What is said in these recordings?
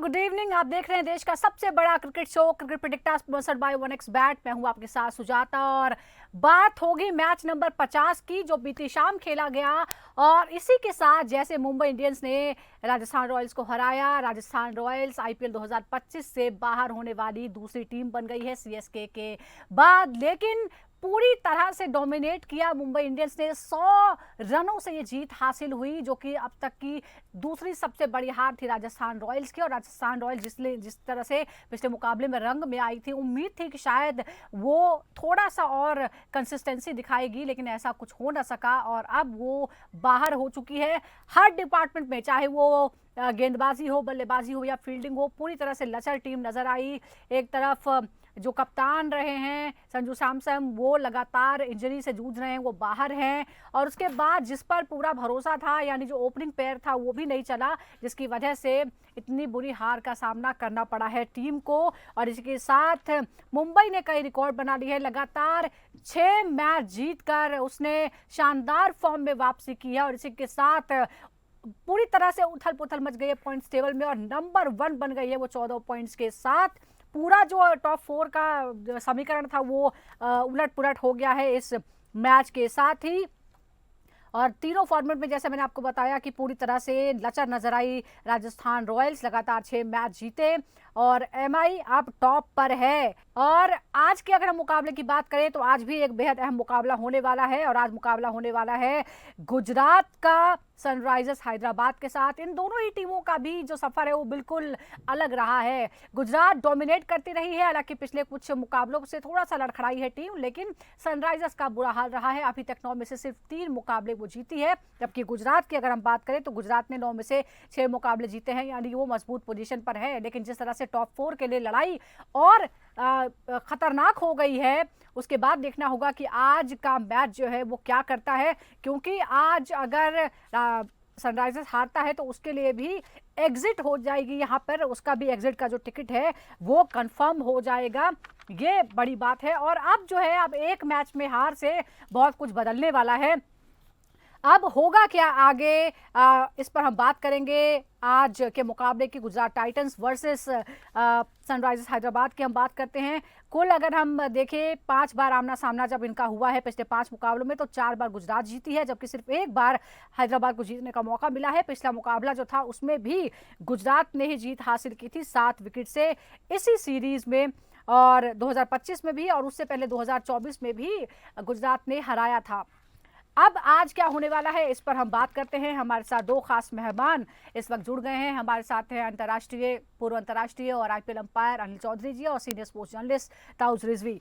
Good evening. आप देख रहे हैं देश का सबसे बड़ा cricket show cricket predictor sponsored by 1xBet। मैं हूं आपके साथ सुजाता और बात होगी मैच नंबर 50 की जो बीती शाम खेला गया। और इसी के साथ जैसे मुंबई इंडियंस ने राजस्थान रॉयल्स को हराया, राजस्थान रॉयल्स आईपीएल 2025 से बाहर होने वाली दूसरी टीम बन गई है सीएसके के बाद। लेकिन पूरी तरह से डोमिनेट किया मुंबई इंडियंस ने, 100 रनों से ये जीत हासिल हुई जो कि अब तक की दूसरी सबसे बड़ी हार थी राजस्थान रॉयल्स की। और राजस्थान रॉयल्स जिस तरह से पिछले मुकाबले में रंग में आई थी, उम्मीद थी कि शायद वो थोड़ा सा और कंसिस्टेंसी दिखाएगी, लेकिन ऐसा कुछ हो ना सका और अब वो बाहर हो चुकी है हर डिपार्टमेंट में, चाहे वो गेंदबाजी हो, बल्लेबाजी हो या फील्डिंग हो। पूरी तरह से लचर टीम नजर आई। एक तरफ जो कप्तान रहे हैं संजू सैमसन, वो लगातार इंजरी से जूझ रहे हैं, वो बाहर हैं। और उसके बाद जिस पर पूरा भरोसा था, यानी जो ओपनिंग पेयर था, वो भी नहीं चला, जिसकी वजह से इतनी बुरी हार का सामना करना पड़ा है टीम को। और इसके साथ मुंबई ने कई रिकॉर्ड बना लिए हैं। लगातार 6 मैच जीतकर उसने शानदार फॉर्म में वापसी की है और इसी के साथ पूरी तरह से उथल पुथल मच गई है पॉइंट्स टेबल में और नंबर 1 बन गई है वो 14 पॉइंट्स के साथ। पूरा जो टॉप 4 का समीकरण था वो उलट पुलट हो गया है इस मैच के साथ ही। और तीनों फॉर्मेट में जैसे मैंने आपको बताया कि पूरी तरह से लचर नजर आई राजस्थान रॉयल्स। लगातार 6 मैच जीते और एमआई अब टॉप पर है। और आज के अगर हम मुकाबले की बात करें तो आज भी एक बेहद अहम मुकाबला होने वाला है। और आज मुकाबला होने वाला है गुजरात का सनराइजर्स हैदराबाद के साथ। इन दोनों ही टीमों का भी जो सफर है वो बिल्कुल अलग रहा है। गुजरात डोमिनेट करती रही है, हालांकि पिछले कुछ मुकाबलों से थोड़ा सा लड़खड़ाई है टीम, लेकिन सनराइजर्स का बुरा हाल रहा है। अभी तक 9 में से सिर्फ 3 मुकाबले वो जीती है, जबकि गुजरात की अगर हम बात करें तो गुजरात ने 9 में से 6 मुकाबले जीते हैं, यानी वो मजबूत पोजीशन पर है। लेकिन जिस तरह से टॉप 4 के लिए लड़ाई और खतरनाक हो गई है, उसके बाद देखना होगा कि आज का मैच जो है वो क्या करता है। क्योंकि आज अगर सनराइजर्स हारता है तो उसके लिए भी एग्जिट हो जाएगी, यहाँ पर उसका भी एग्जिट का जो टिकट है वो कंफर्म हो जाएगा। ये बड़ी बात है। और अब जो है, अब एक मैच में हार से बहुत कुछ बदलने वाला है। अब होगा क्या आगे, इस पर हम बात करेंगे। आज के मुकाबले की Gujarat Titans versus Sunrisers Hyderabad की हम बात करते हैं। कुल अगर हम देखें 5 बार आमना सामना जब इनका हुआ है पिछले 5 मुकाबलों में, तो 4 बार गुजरात जीती है, जबकि सिर्फ 1 बार हैदराबाद को जीतने का मौका मिला है। पिछला मुकाबला जो था उसमें भी गुजरात ने ही जीत हासिल की थी 7 विकेट से इसी सीरीज में। और 2025 में भी और उससे पहले 2024 में भी गुजरात ने हराया था। अब आज क्या होने वाला है इस पर हम बात करते हैं। हमारे साथ 2 खास मेहमान इस वक्त जुड़ गए हैं। हमारे साथ हैं पूर्व अंतर्राष्ट्रीय और आईपीएल अंपायर अनिल चौधरी जी और senior sports journalist Tauz Rizvi.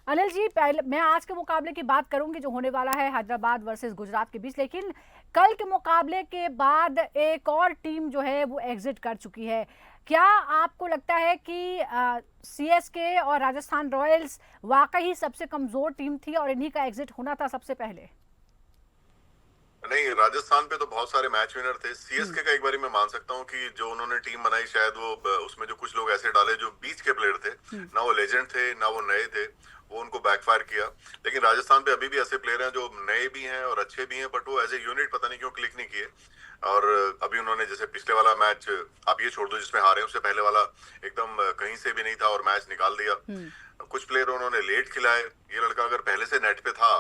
Anil ji, पहले मैं आज के मुकाबले की बात करूंगी जो होने वाला है हैदराबाद वर्सेस गुजरात के बीच, लेकिन कल के मुकाबले के बाद एक और टीम जो है वो एग्जिट कर चुकी है। क्या आपको लगता है कि सीएसके और राजस्थान रॉयल्स वाकई सबसे कमजोर टीम थी और इन्हीं का एग्जिट होना था सबसे पहले? नहीं, राजस्थान पे तो बहुत सारे मैच विनर थे। सीएसके का एक बारी मैं मान सकता हूँ कि जो उन्होंने टीम बनाई, शायद वो उसमें जो कुछ लोग ऐसे डाले जो बीच के प्लेयर थे, ना वो लेजेंड थे ना वो नए थे, वो उनको बैकफायर किया। लेकिन राजस्थान पे अभी भी ऐसे प्लेयर हैं जो नए भी हैं और अच्छे भी हैं, बट वो एज ए यूनिट पता नहीं क्यों क्लिक नहीं किए। और अभी उन्होंने जैसे पिछले वाला मैच आप ये छोड़ दो जिसमें हारे, उससे पहले वाला एकदम कहीं से भी नहीं था और मैच निकाल दिया। कुछ प्लेयर उन्होंने लेट खिलाए। ये लड़का अगर पहले से नेट पे था,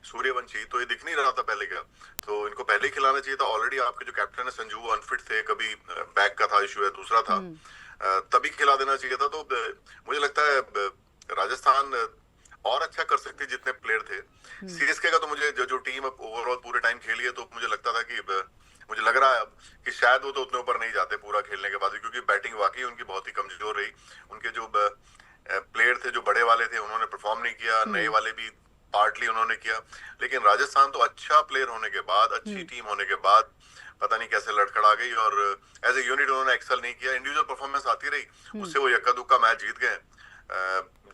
सूर्यवंशी, तो ये दिख नहीं रहा था पहले क्या, तो इनको पहले ही खिलाना चाहिए था। ऑलरेडी आपके जो कैप्टन है संजू, वो अनफिट थे, कभी बैक का था इशू है, दूसरा था, तभी खिला देना चाहिए था। तो मुझे लगता है राजस्थान और अच्छा कर सकती जितने प्लेयर थे। सीएसके का तो मुझे जो टीम ओवरऑल पूरे टाइम खेली है, तो मुझे लगता था कि मुझे लग रहा है अब कि शायद वो तो उतने ऊपर नहीं जाते पूरा खेलने के बाद, क्योंकि बैटिंग वाकई उनकी बहुत ही कमजोर रही। उनके जो प्लेयर थे, जो बड़े वाले थे, उन्होंने परफॉर्म नहीं किया, नए वाले भी पार्टली उन्होंने किया। लेकिन राजस्थान तो अच्छा प्लेयर होने के बाद, अच्छी टीम होने के बाद पता नहीं कैसे लड़खड़ा गई और एज ए यूनिट उन्होंने एक्सेल नहीं किया। इंडिविजुअल परफॉर्मेंस आती रही, उससे वो यक्का दुक्का मैच जीत गए,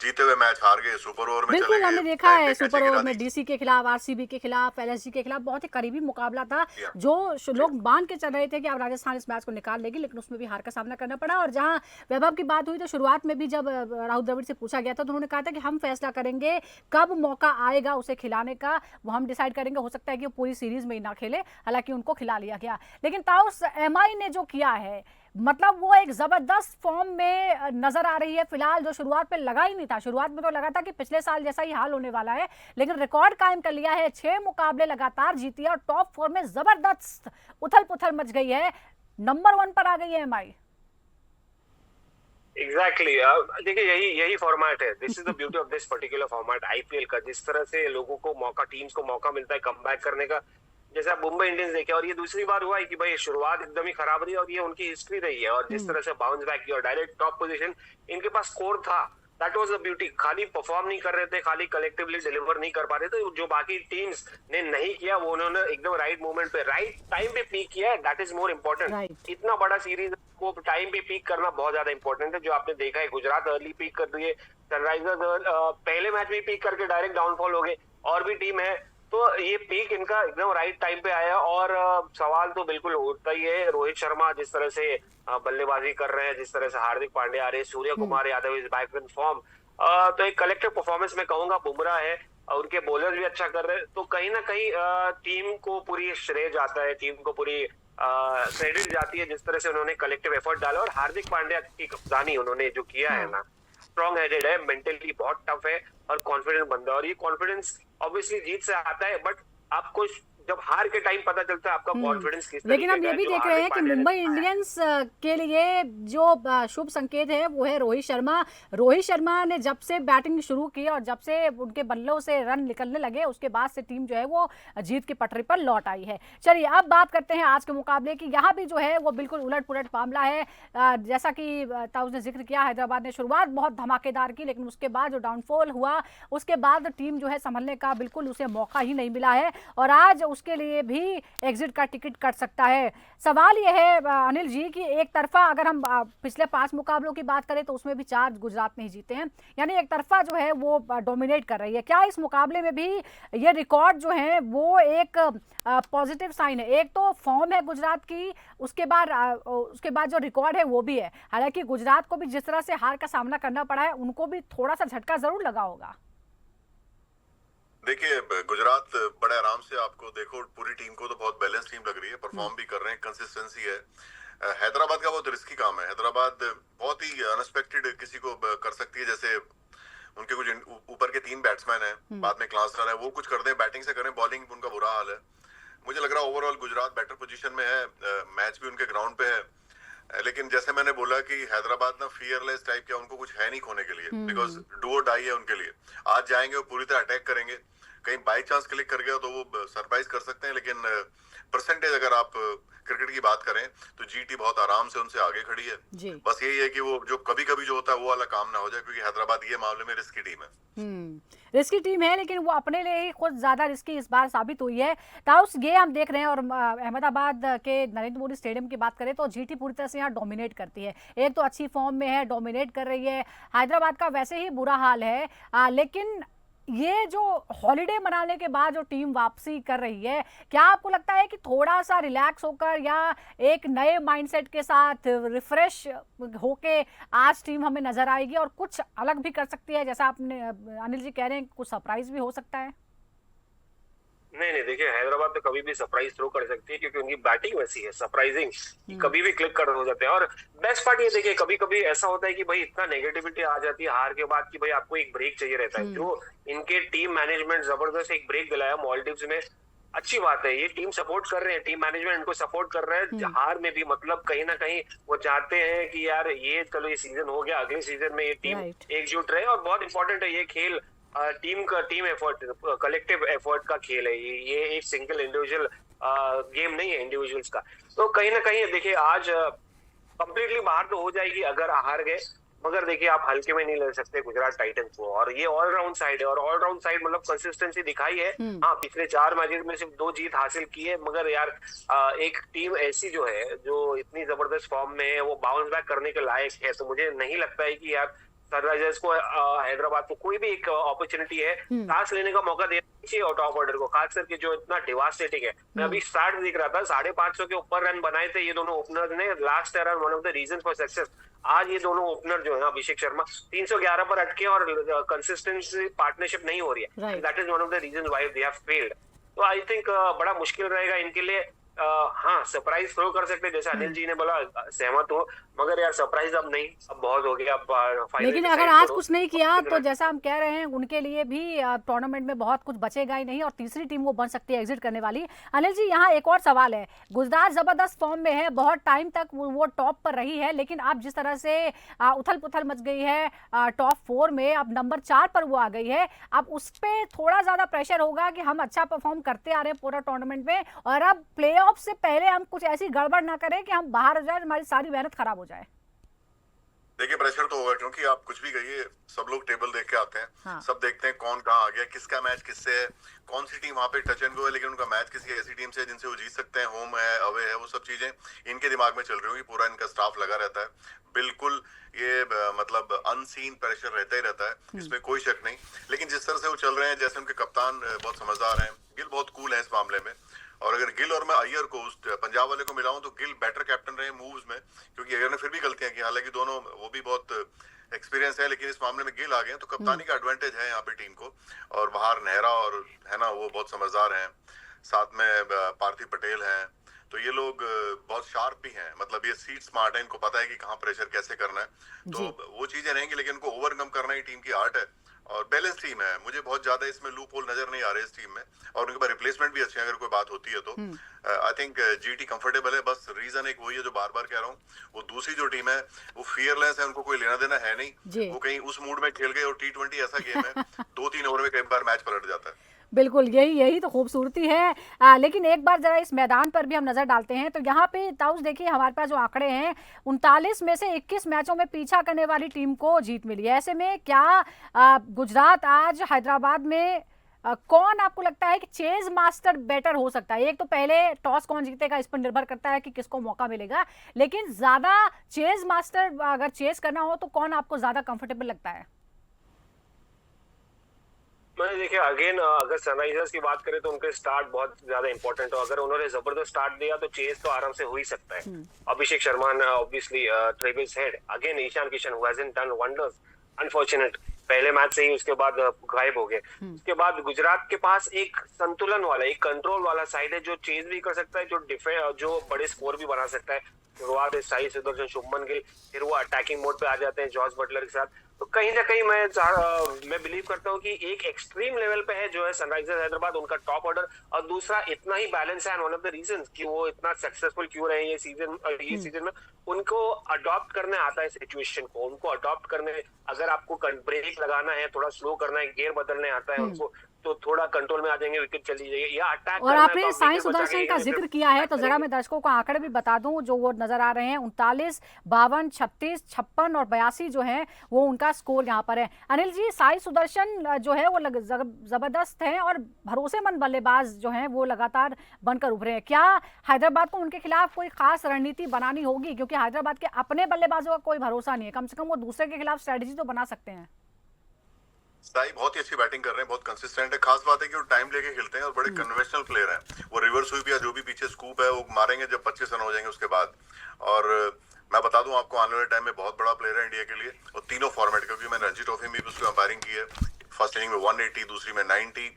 जीते हुए मैच हार गए, सुपर ओवर में चले गए। हमने देखा है सुपर ओवर में डीसी के खिलाफ, आरसीबी के खिलाफ, एलएसजी के खिलाफ बहुत ही करीबी मुकाबला था, जो लोग मान के चल रहे थे कि अब राजस्थान इस मैच को निकाल लेगी, लेकिन उसमें भी हार का सामना करना पड़ा। और जहां वैभव की बात हुई तो शुरुआत में भी जब राहुल द्रविड़ से पूछा गया था तो उन्होंने कहा था कि हम फैसला करेंगे कब मौका आएगा उसे खिलाने का, वो हम डिसाइड करेंगे। हो सकता है कि वो पूरी सीरीज में ही ना खेले, हालांकि उनको खिला लिया गया। लेकिन ताउस, एमआई ने जो किया है मतलब वो एक जबरदस्त फॉर्म में नजर आ रही है फिलहाल, जो शुरुआत पे लगा ही नहीं था। शुरुआत में तो लगा था कि पिछले साल जैसा ही हाल होने वाला है, लेकिन रिकॉर्ड कायम कर लिया है। 6 मुकाबले लगातार जीती है और टॉप 4 में जबरदस्त उथल पुथल मच गई है, नंबर 1 पर आ गई है एमआई। एग्जैक्टली देखिए यही फॉर्मेट है। This is the beauty of this particular format IPL का। जिस तरह से लोगों को मौका, टीम्स को मौका मिलता है कमबैक करने का, जैसे आप मुंबई इंडियंस देखे, और ये दूसरी बार हुआ है कि भाई शुरुआत एकदम ही खराब रही और ये उनकी हिस्ट्री रही है, और जिस तरह से बाउंस बैक किया और डायरेक्ट टॉप पोजीशन, इनके पास स्कोर था। That was the beauty. खाली परफॉर्म नहीं कर रहे थे, खाली कलेक्टिवली डिलीवर नहीं कर पा रहे थे। जो बाकी टीम्स ने नहीं किया वो उन्होंने एकदम राइट मोमेंट पे, राइट टाइम पे पीक किया है। That is more important. इतना बड़ा सीरीज को टाइम पे पीक करना बहुत ज्यादा इंपॉर्टेंट है। जो आपने देखा है, गुजरात अर्ली पीक कर रही है, सनराइजर्स पहले मैच में पीक करके डायरेक्ट डाउनफॉल हो गए, और भी टीम है। तो ये पीक इनका एकदम राइट टाइम पे आया। और सवाल तो बिल्कुल उठता ही है। रोहित शर्मा जिस तरह से बल्लेबाजी कर रहे हैं, जिस तरह से हार्दिक पांड्या आ रहे हैं, Surya Kumar Yadav is back in form, तो एक कलेक्टिव परफॉर्मेंस में कहूंगा बुमराह है, उनके बॉलर्स भी अच्छा कर रहे हैं। तो कहीं ना कहीं टीम को पूरी श्रेय जाता है, टीम को पूरी क्रेडिट जाती है जिस तरह से उन्होंने कलेक्टिव एफर्ट डाला। और हार्दिक पांड्या की कप्तानी उन्होंने जो किया है ना, स्ट्रॉन्ग हेडेड है, मेंटली बहुत टफ है और कॉन्फिडेंट बंदा है। और ये कॉन्फिडेंस ऑब्वियसली जीत से आता है, बट आपको जब हार के टाइम पता चलता है आपका कॉन्फिडेंस किस तरीके का है। लेकिन हम ये भी देख रहे हैं कि मुंबई इंडियंस के लिए जो शुभ संकेत है वो है रोहित शर्मा। रोहित शर्मा ने जब से बैटिंग शुरू की और जब से उनके बल्लों से रन निकलने लगे, उसके बाद से टीम जो है वो जीत की पटरी पर लौट आई है। चलिए अब बात करते हैं आज के मुकाबले की। यहाँ भी जो है वो बिल्कुल उलट पुलट मामला है। जैसा कि ताउस ने जिक्र किया, हैदराबाद ने शुरुआत बहुत धमाकेदार की, लेकिन उसके बाद जो डाउनफॉल हुआ उसके बाद टीम जो है संभलने का बिल्कुल उसे मौका ही नहीं मिला है, और आज उसके लिए भी एग्जिट का टिकट कट सकता है। सवाल यह है अनिल जी कि एक तरफा अगर हम पिछले 5 मुकाबलों की बात करें तो उसमें भी 4 गुजरात ने ही जीते हैं, यानी एक तरफा जो है वो डोमिनेट कर रही है। क्या इस मुकाबले में भी ये रिकॉर्ड जो है वो एक पॉजिटिव साइन है? एक तो फॉर्म है गुजरात की, उसके बाद जो रिकॉर्ड है वो भी है। हालांकि गुजरात को भी जिस तरह से हार का सामना करना पड़ा है, उनको भी थोड़ा सा झटका जरूर लगा होगा। देखिए, गुजरात बड़े आराम से, आपको देखो पूरी टीम को तो बहुत बैलेंस टीम लग रही है, परफॉर्म भी कर रहे हैं, कंसिस्टेंसी है। हैदराबाद का बहुत रिस्की काम है। हैदराबाद बहुत ही अनएक्सपेक्टेड किसी को कर सकती है। जैसे उनके कुछ ऊपर के 3 बैट्समैन हैं, बाद में क्लास है, वो कुछ कर दें, बैटिंग से करें, बॉलिंग उनका बुरा हाल है। मुझे लग रहा है ओवरऑल गुजरात बेटर पोजीशन में है, मैच भी उनके ग्राउंड पे है। लेकिन जैसे मैंने बोला कि हैदराबाद ना फियरलेस टाइप का, उनको कुछ है नहीं खोने के लिए, बिकॉज डू और डाई है उनके लिए। आज जाएंगे वो पूरी तरह अटैक करेंगे, कहीं बाई चांस क्लिक कर गया तो वो सरप्राइज कर सकते हैं। लेकिन परसेंटेज अगर आप क्रिकेट की बात करें तो जीटी बहुत आराम से उनसे आगे खड़ी है। बस यही है कि वो जो कभी कभी जो होता है वो वाला काम ना हो जाए, क्योंकि हैदराबाद ये मामले में रिस्की टीम है। रिस्की टीम है, लेकिन वो अपने लिए ही खुद ज्यादा रिस्की इस बार साबित हुई है। ताउस, ये हम देख रहे हैं, और अहमदाबाद के नरेंद्र मोदी स्टेडियम की बात करें तो जीटी पूरी तरह से यहाँ डोमिनेट करती है। एक तो अच्छी फॉर्म में है, डोमिनेट कर रही है। हैदराबाद का वैसे ही बुरा हाल है, लेकिन ये जो हॉलिडे मनाने के बाद जो टीम वापसी कर रही है, क्या आपको लगता है कि थोड़ा सा रिलैक्स होकर या एक नए माइंडसेट के साथ रिफ्रेश होके आज टीम हमें नजर आएगी और कुछ अलग भी कर सकती है? जैसा आपने अनिल जी कह रहे हैं, कुछ सरप्राइज भी हो सकता है। नहीं, देखिए हैदराबाद तो कभी भी सरप्राइज थ्रो कर सकती है, क्योंकि उनकी बैटिंग वैसी है सरप्राइजिंग कि कभी भी क्लिक कर हो जाते हैं। और बेस्ट पार्ट ये देखिए, कभी कभी ऐसा होता है कि भाई इतना नेगेटिविटी आ जाती है हार के बाद कि भाई आपको एक ब्रेक चाहिए रहता है। जो इनके टीम मैनेजमेंट जबरदस्त एक ब्रेक दिलाया मॉलडीव्स में, अच्छी बात है। ये टीम सपोर्ट कर रहे हैं, टीम मैनेजमेंट इनको सपोर्ट कर रहा है हार में भी। मतलब कहीं ना कहीं वो चाहते हैं कि यार ये चलो ये सीजन हो गया, अगले सीजन में ये टीम एकजुट रहे। और बहुत इंपॉर्टेंट है ये खेल, टीम एफर्ट, कलेक्टिव एफर्ट का खेल है ये एक सिंगल इंडिविजुअल गेम नहीं है इंडिविजुअल्स का। तो कहीं ना कहीं देखिए आज कंप्लीटली बाहर तो हो जाएगी अगर हार गए, मगर देखिए आप हल्के में नहीं ले सकते गुजरात टाइटंस को। और ये ऑलराउंड साइड है, और ऑलराउंड साइड मतलब कंसिस्टेंसी दिखाई है। हाँ, पिछले 4 मैचेस में सिर्फ 2 जीत हासिल की है, मगर यार एक टीम ऐसी जो है जो इतनी जबरदस्त फॉर्म में है, वो बाउंस बैक करने के लायक है। तो मुझे नहीं लगता है कि यार सनराइजर्स को, हैदराबाद को कोई भी एक अपॉर्चुनिटी है सांस लेने का मौका देना चाहिए और टॉप ऑर्डर को, खास करके जो इतना डिवास्टेटिंग है। मैं अभी स्टार्ट देख रहा था, 550 के ऊपर रन बनाए थे ये दोनों ओपनर्स ने last year, one of the reason for success. आज ये दोनों ओपनर जो है अभिषेक शर्मा 311 पर अटके और कंसिस्टेंसी पार्टनरशिप नहीं हो रही है। That is one of the reason why they have failed. तो आई थिंक बड़ा मुश्किल रहेगा इनके लिए। हाँ सरप्राइज थ्रो कर सकते हैं, जैसे अनिल जी ने बोला, सहमत हूँ, मगर यार सरप्राइज अब नहीं, अब बहुत हो गया, अब फाइनल लेकिन अगर डिसाइड आज करो कुछ नहीं किया तो कितना। जैसा हम कह रहे हैं उनके लिए भी टूर्नामेंट में बहुत कुछ बचेगा ही नहीं और तीसरी टीम वो बन सकती है एग्जिट करने वाली। अनिल जी यहाँ एक और सवाल है, गुजरात जबरदस्त फॉर्म में है, बहुत टाइम तक वो टॉप पर रही है, लेकिन अब जिस तरह से उथल पुथल मच गई है टॉप 4 में, अब नंबर 4 पर वो आ गई है, अब उस पर थोड़ा ज्यादा प्रेशर होगा कि हम अच्छा परफॉर्म करते आ रहे हैं पूरा टूर्नामेंट में और अब प्ले ऑफ से पहले हम कुछ ऐसी गड़बड़ ना करें कि हम बाहर हो जाए, हमारी सारी मेहनत खराब हो जाए। देखिए प्रेशर तो होगा, क्योंकि आप कुछ भी कहिए, सब लोग टेबल देख के आते हैं। हाँ। सब देखते हैं कौन कहाँ आ गया, किसका मैच किससे है, कौन सी टीम वहां पे टच एंड गो है, लेकिन उनका मैच किसी ऐसी टीम से है जिनसे वो जीत सकते हैं, होम है अवे है, वो सब चीजें इनके दिमाग में चल रही होगी। पूरा इनका स्टाफ लगा रहता है, बिल्कुल ये मतलब अनसीन प्रेशर रहता ही रहता है, इसमें कोई शक नहीं। लेकिन जिस तरह से वो चल रहे हैं, जैसे उनके कप्तान बहुत समझदार हैं, गिल बहुत कूल है इस मामले में। और अगर गिल और मैं अय्यर को उस पंजाब वाले को मिलाऊं तो गिल बेटर कैप्टन रहे मूव्स में, क्योंकि अय्यर ने फिर भी गलतियां की, हालांकि दोनों वो भी बहुत एक्सपीरियंस है, लेकिन इस मामले में गिल आ गए तो कप्तानी का एडवांटेज है यहाँ पे टीम को। और बाहर नेहरा और है ना वो बहुत समझदार हैं, साथ में पार्थिव पटेल हैं, तो ये लोग बहुत शार्प भी हैं, मतलब ये सीट स्मार्ट है, इनको पता है कि कहाँ प्रेशर कैसे करना है। तो वो चीजें रहेंगी, लेकिन उनको ओवरकम करना ही टीम की आर्ट है। और बैलेंस टीम है, मुझे बहुत ज्यादा इसमें लूप होल नजर नहीं आ रहे इस टीम में, और उनके पास रिप्लेसमेंट भी अच्छे हैं अगर कोई बात होती है तो। आई थिंक जीटी कंफर्टेबल है, बस रीजन एक वही है जो बार बार कह रहा हूँ, वो दूसरी जो टीम है वो फियरलेस है, उनको कोई लेना देना है नहीं, वो कहीं उस मूड में खेल गए। और T20 ऐसा गेम है 2-3 ओवर में कई बार मैच पलट जाता है। बिल्कुल, यही यही तो खूबसूरती है। लेकिन एक बार जरा इस मैदान पर भी हम नजर डालते हैं तो यहाँ पे ताउस देखिए, हमारे पास जो आंकड़े हैं 39 में से 21 मैचों में पीछा करने वाली टीम को जीत मिली है। ऐसे में क्या गुजरात आज हैदराबाद में कौन आपको लगता है कि चेज मास्टर बेटर हो सकता है? एक तो पहले टॉस कौन जीतेगा इस पर निर्भर करता है कि किसको मौका मिलेगा, लेकिन ज्यादा चेज मास्टर अगर चेज करना हो तो कौन आपको ज्यादा कंफर्टेबल लगता है? मैंने देखिए अगेन, अगर सनराइजर्स की बात करें तो उनके स्टार्ट बहुत ज्यादा इंपॉर्टेंट है, अगर उन्होंने जबरदस्त स्टार्ट दिया तो चेस तो आराम से हो ही सकता है। Abhishek Sharma obviously Travis Head, again Ishan Kishan who hasn't done wonders, unfortunate पहले मैच से ही उसके बाद गायब हो गए। उसके बाद गुजरात के पास एक संतुलन वाला, एक कंट्रोल वाला साइड है जो चेज भी कर सकता है, जो डिफेंस, जो बड़े स्कोर भी बना सकता है। शुरुआत है साई सुदर्शन, शुभमन गिल, फिर वो अटैकिंग मोड पे आ जाते हैं जॉस बटलर के साथ। तो कहीं ना कहीं मैं बिलीव करता हूँ कि एक एक्सट्रीम लेवल पे है जो है सनराइजर्स हैदराबाद, उनका टॉप ऑर्डर, और दूसरा इतना ही बैलेंस है। And one of the reasons कि वो इतना सक्सेसफुल क्यों रहे ये सीजन में, उनको अडॉप्ट करने आता है सिचुएशन को, उनको अडॉप्ट करने, अगर आपको ब्रेक लगाना है, थोड़ा स्लो करना है, गियर बदलने आता है उनको, तो थोड़ा कंट्रोल में आ जाएंगे, विकेट चली जाएगी, या अटैक और करना है आपने तो आप साई विकेट बचा सुदर्शन के का जिक्र किया है तो जरा मैं दर्शकों को आंकड़े भी बता दूं जो वो नजर आ रहे हैं, 39, 52, 36, 56 और 82 जो है वो उनका स्कोर यहाँ पर है। अनिल जी, साई सुदर्शन जो है वो जबरदस्त है और भरोसेमंद बल्लेबाज जो है वो लगातार बनकर उभरे हैं। क्या हैदराबाद को उनके खिलाफ कोई खास रणनीति बनानी होगी, क्योंकि हैदराबाद के अपने बल्लेबाजों का कोई भरोसा नहीं है, कम से कम वो दूसरे के खिलाफ स्ट्रेटेजी तो बना सकते हैं। साई बहुत ही अच्छी बैटिंग कर रहे हैं, बहुत कंसिस्टेंट है। खास बात है कि वो टाइम लेके खेलते हैं और बड़े कन्वेंशनल प्लेयर हैं। वो रिवर्स स्वीप या जो भी पीछे स्कूप है वो मारेंगे जब 25 रन हो जाएंगे उसके बाद। और मैं बता दूं आपको, आने वाले टाइम में बहुत बड़ा प्लेयर है इंडिया के लिए, और तीनों फॉर्मेट, क्योंकि मैंने रणजी ट्रॉफी में भी उसकी अंपायरिंग की है, फर्स्ट इनिंग में 180, दूसरी में 90।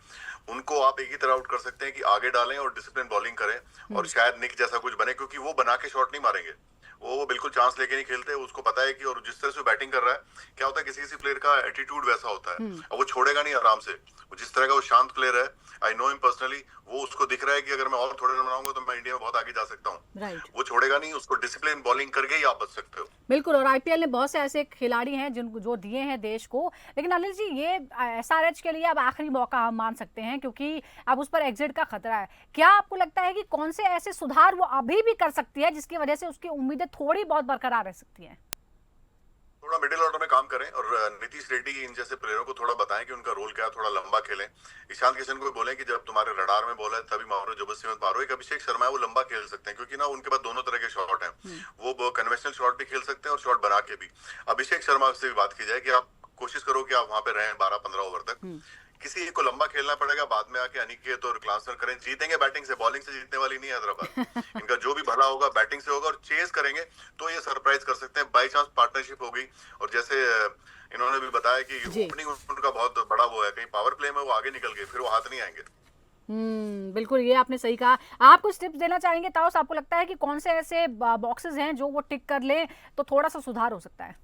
उनको आप एक ही तरह आउट कर सकते हैं कि आगे डालें और डिसिप्लिन बॉलिंग करें, और शायद निक जैसा कुछ बने, क्योंकि वो बना के शॉट नहीं मारेंगे, वो बिल्कुल चांस लेके नहीं खेलते। उसको पता है कि, और जिस तरह से बैटिंग कर रहा है, क्या होता है किसी किसी प्लेयर का एटीट्यूड वैसा होता है, और वो छोड़ेगा नहीं आराम से। वो जिस तरह का वो शांत प्लेयर है, आई नो हिम पर्सनली, वो उसको दिख रहा है कि अगर मैं और थोड़े रन बनाऊंगा तो मैं इंडिया में बहुत आगे जा सकता हूँ। वो छोड़ेगा नहीं, उसको डिसिप्लिन बॉलिंग करके ही आप बच सकते हो। बिल्कुल, और आईपीएल ने बहुत से ऐसे खिलाड़ी हैं जिनको जो दिए हैं देश को, लेकिन अनिल जी ये एसआरएच के लिए अब आखिरी मौका हम मान सकते हैं, क्योंकि अब उस पर एग्जिट का खतरा है। क्या आपको लगता है कि कौन से ऐसे सुधार वो अभी भी कर सकती है जिसकी वजह से उसकी उम्मीदें थोड़ी बहुत बरकरार रह सकती हैं? थोड़ा मिडिल ऑर्डर में काम करें, और नीतीश रेड्डी इन जैसे प्लेयरों को थोड़ा बताएं कि उनका रोल क्या है, थोड़ा लंबा खेलें। ईशान किशन को बोलें कि जब तुम्हारे रडार में बॉल है तभी मारो, जबरदस्ती मत मारो। एक अभिषेक शर्मा है, वो लंबा खेल सकते हैं, क्योंकि ना उनके पास दोनों तरह के शॉट हैं, वो कन्वेंशनल शॉट भी खेल सकते हैं और शॉट बना के भी। अभिषेक शर्मा से भी बात की जाए कि आप कोशिश करो कि आप वहां पे रहें 12-15 ओवर तक, किसी एक को लंबा खेलना पड़ेगा, बाद में आके अनिकेत और क्लासन करें। जीतेंगे बैटिंग से, बॉलिंग से जीतने वाली नहीं है हैदराबाद। इनका जो भी भला होगा बैटिंग से होगा, और चेस करेंगे तो ये सरप्राइज कर सकते हैं। बाई चांस पार्टनरशिप हो गई, और जैसे इन्होंने भी बताया कि ओपनिंग उनका बहुत बड़ा वो है, कहीं पावर प्ले में वो आगे निकल गए, फिर वो हाथ नहीं आएंगे। बिल्कुल, ये आपने सही कहा। आप कुछ टिप्स देना चाहेंगे ताउस? आपको लगता है कि कौन से ऐसे बॉक्सेस हैं जो वो टिक कर लें तो थोड़ा सा सुधार हो सकता है?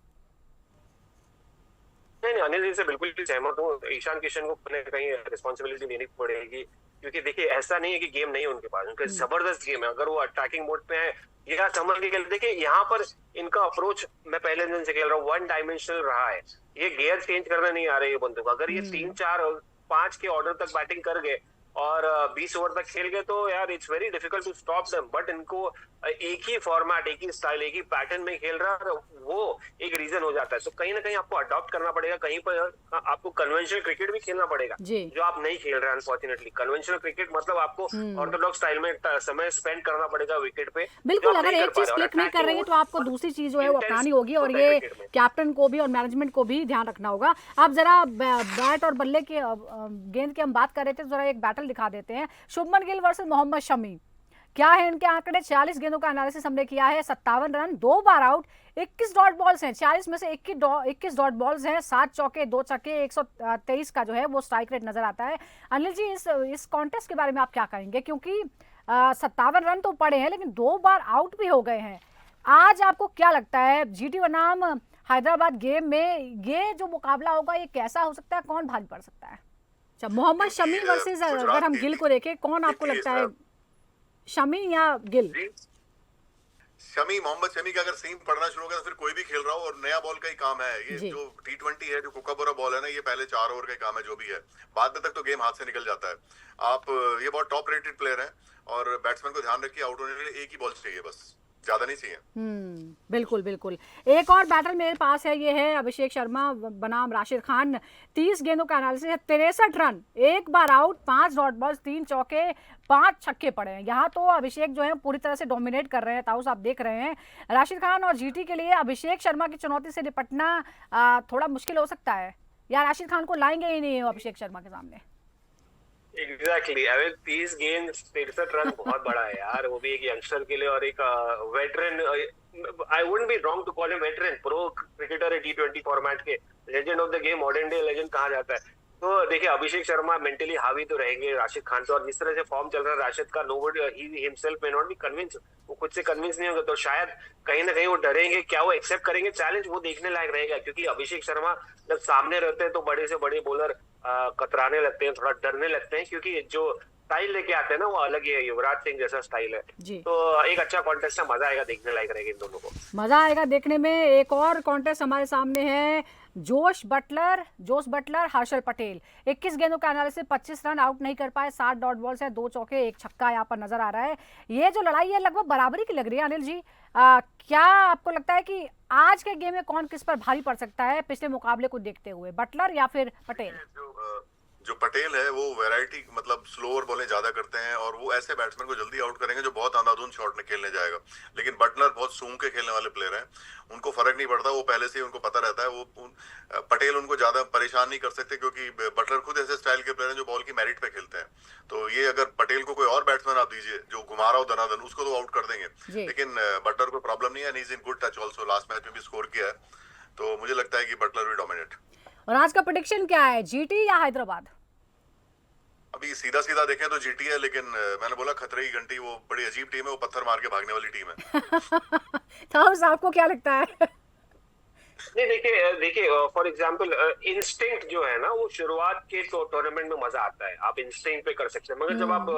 नहीं नहीं, अनिल जी से बिल्कुल भी सहमत हूँ। ईशान किशन को कहीं ना कहीं रिस्पॉन्सिबिलिटी लेनी पड़ेगी, क्योंकि देखिए ऐसा नहीं है कि गेम नहीं है उनके पास, उनके जबरदस्त गेम है। अगर वो अटैकिंग मोड पे है या समझ के खेल, देखिए यहाँ पर इनका अप्रोच मैं पहले दिन से खेल रहा हूँ, वन डायमेंशनल रहा है। ये गियर चेंज करने नहीं आ रहे ये बंदों को। अगर ये 3 4 5 के ऑर्डर तक बैटिंग कर गए और 20 ओवर तक खेल गए तो यार it's very difficult to stop them. But इनको एक ही फॉर्मेट, एक ही स्टाइल, एक ही पैटर्न में खेल रहा है, वो एक रीजन हो जाता है। तो कहीं ना कहीं आपको अडॉप्ट करना पड़ेगा, कहीं पर आपको कन्वेंशनल क्रिकेट भी खेलना पड़ेगा, जी। जो आप नहीं खेल रहे हैं अनफॉर्चुनेटली। कन्वेंशनल क्रिकेट मतलब आपको ऑर्थोडॉक्स स्टाइल में समय स्पेंड करना पड़ेगा विकेट पे, जो बिल्कुल, आप अगर नहीं कर एक पा चीज रहे। और क्लिक नहीं कर रही है तो आपको दूसरी चीज जो है वो अपनानी होगी, और ये कैप्टन को भी और मैनेजमेंट को भी ध्यान रखना होगा। आप जरा बैट और बल्ले की गेंद की हम बात कर रहे थे, जरा एक बैटल दिखा देते हैं। शुभमन गिल वर्सेस मोहम्मद शमी, क्या है इनके आंकड़े? 46 गेंदों का एनालिसिस हमने किया है, 57 रन, 2 बार आउट, 21 डॉट बॉल्स हैं। 40 में से 21 डॉट बॉल्स हैं, 7 चौके 2 छक्के, 123 का जो है वो स्ट्राइक रेट नजर आता है। अनिल जी, इस कॉन्टेस्ट के बारे में आप क्या कहेंगे? क्योंकि 57 रन तो पड़े हैं लेकिन 2 बार आउट भी हो गए हैं। आज आपको क्या लगता है जीटी बनाम हैदराबाद गेम में ये जो मुकाबला होगा ये कैसा हो सकता है? कौन भारी पड़ सकता है? अच्छा, मोहम्मद शमी वर्सेस अगर हम गिल को देखें, कौन आपको लगता है, शमी या गिल? शमी, मोहम्मद शमी का अगर सीम पड़ना शुरू हो गया तो फिर कोई भी खेल रहा हो, और नया बॉल का ही काम है ये। जो T20 है, जो कोकाबोरा बॉल है ना, ये पहले 4 ओवर का ही काम है, जो भी है। बाद में तक तो गेम हाथ से निकल जाता है। आप ये बहुत टॉप रेटेड प्लेयर हैं, और बैट्समैन को ध्यान रखिए, आउट होने के लिए एक ही बॉल चाहिए, बस ज्यादा नहीं चाहिए। बिल्कुल बिल्कुल। एक और बैटर मेरे पास है, ये है अभिषेक शर्मा बनाम राशिद खान। 30 गेंदों का एनालिसिस है, 63 रन, 1 बार आउट, 5 डॉट बॉल्स, 3 चौके, 5 छक्के पड़े हैं। यहाँ तो अभिषेक जो है पूरी तरह से डोमिनेट कर रहे हैं, ताउस आप देख रहे हैं। राशिद खान और जीटी के लिए अभिषेक शर्मा की चुनौती से निपटना थोड़ा मुश्किल हो सकता है, या राशिद खान को लाएंगे ही नहीं अभिषेक शर्मा के सामने? एग्जैक्टली, अरे 30 गेंद 63 रन बहुत बड़ा है यार, वो भी एक यंगस्टर के लिए। और एक veteran, I wouldn't be wrong to call him veteran, pro cricketer है T20 फॉर्मेट के, legend of the game, modern day legend कहा जाता है। तो देखिए अभिषेक शर्मा मेंटली हावी तो रहेंगे राशिद खान से, और जिस तरह से फॉर्म चल रहा है राशिद का, nobody he himself may not be convince, वो खुद से कन्विंस नहीं होंगे, तो शायद कहीं ना कहीं वो डरेंगे। क्या वो एक्सेप्ट करेंगे चैलेंज, वो देखने लायक रहेगा। क्योंकि अभिषेक शर्मा जब सामने रहते हैं तो बड़े से बड़े बॉलर कतराने लगते हैं, थोड़ा डरने लगते हैं, क्योंकि जो स्टाइल लेके आते हैं ना वो अलग ही है, युवराज सिंह जैसा स्टाइल है। तो एक अच्छा कॉन्टेस्ट है, मजा आएगा, देखने लायक रहेगा इन दोनों को, मजा आएगा देखने में। एक और कॉन्टेस्ट हमारे सामने है, जोश बटलर हर्षल पटेल। 21 गेंदों का एनालिसिस, 25 रन, आउट नहीं कर पाए, 7 डॉट बॉल्स है, 2 चौके 1 छक्का यहाँ पर नजर आ रहा है। ये जो लड़ाई है लगभग बराबरी की लग रही है अनिल जी। क्या आपको लगता है कि आज के गेम में कौन किस पर भारी पड़ सकता है पिछले मुकाबले को देखते हुए, बटलर या फिर पटेल? जो पटेल है वो वैरायटी, मतलब स्लोअर बॉलें ज्यादा करते हैं, और वो ऐसे बैट्समैन को जल्दी आउट करेंगे जो बहुत अंधाधुंध शॉट में खेलने जाएगा। लेकिन बटलर बहुत सूंघ के खेलने वाले प्लेयर हैं, उनको फर्क नहीं पड़ता, वो पहले से ही उनको पता रहता है। पटेल उनको ज्यादा परेशान नहीं कर सकते, क्योंकि बटलर खुद ऐसे स्टाइल के प्लेयर हैं जो बॉल की मेरिट पे खेलते हैं। तो ये अगर पटेल को कोई और बैट्समैन आप दीजिए जो घुमा रहा हो दनादन, उसको तो आउट कर देंगे। लेकिन बटलर को प्रॉब्लम नहीं है, he is in good touch also, last match में भी स्कोर किया है। तो मुझे लगता है कि बटलर भी डोमिनेट। और आज का प्रेडिक्शन क्या है, जीटी या हैदराबाद? अभी सीधा सीधा देखें तो जीटी है, लेकिन मैंने बोला खतरे की घंटी, वो बड़ी अजीब टीम है, वो पत्थर मार के भागने वाली टीम है। ताउस आपको क्या लगता है? नहीं देखिए फॉर एग्जांपल इंस्टिंक्ट जो है ना, वो शुरुआत के टूर्नामेंट में मजा आता है, आप इंस्टिंक्ट पे कर सकते हैं। मगर जब आप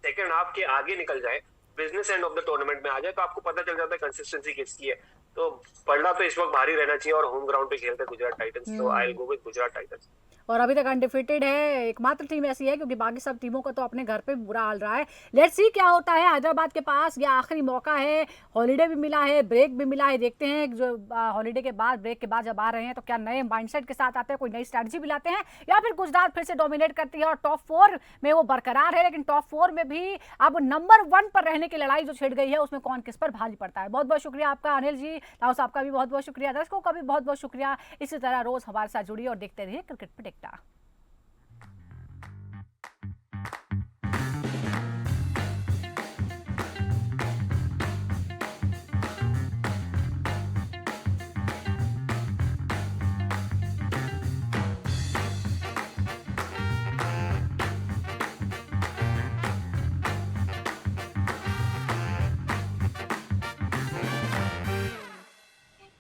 सेकंड हाफ के आगे निकल जाए, business end of the tournament में आ जाए, तो आपको पता चल जाता है कंसिस्टेंसी किसकी है। तो पढ़ना तो इस वक्त भारी रहना चाहिए, और होम ग्राउंड पे खेलते हैं गुजरात टाइटंस, तो I will go with Gujarat Titans. और अभी तक अनडिफिटेड है, एकमात्र टीम ऐसी है, क्योंकि बाकी सब टीमों का तो अपने घर पे बुरा हाल रहा है। लेट्स सी क्या होता है। हैदराबाद के पास ये आखिरी मौका है, हॉलीडे भी मिला है, ब्रेक भी मिला है। देखते हैं जो हॉलीडे के बाद, ब्रेक के बाद जब आ रहे हैं तो क्या नए माइंडसेट के साथ आते हैं, कोई नई स्ट्रैटेजी भी लाते हैं, या फिर गुजरात फिर से डोमिनेट करती है और टॉप 4 में वो बरकरार है। लेकिन टॉप 4 में भी अब नंबर 1 पर रहने की लड़ाई जो छिड़ गई है, उसमें कौन किस पर भारी पड़ता है। बहुत बहुत शुक्रिया आपका अनिल जी, ताउस आपका भी बहुत बहुत शुक्रिया, दर्शकों का भी बहुत बहुत शुक्रिया। इसी तरह रोज हमारे साथ जुड़िए और देखते रहिए क्रिकेट प्रेडिक्टर।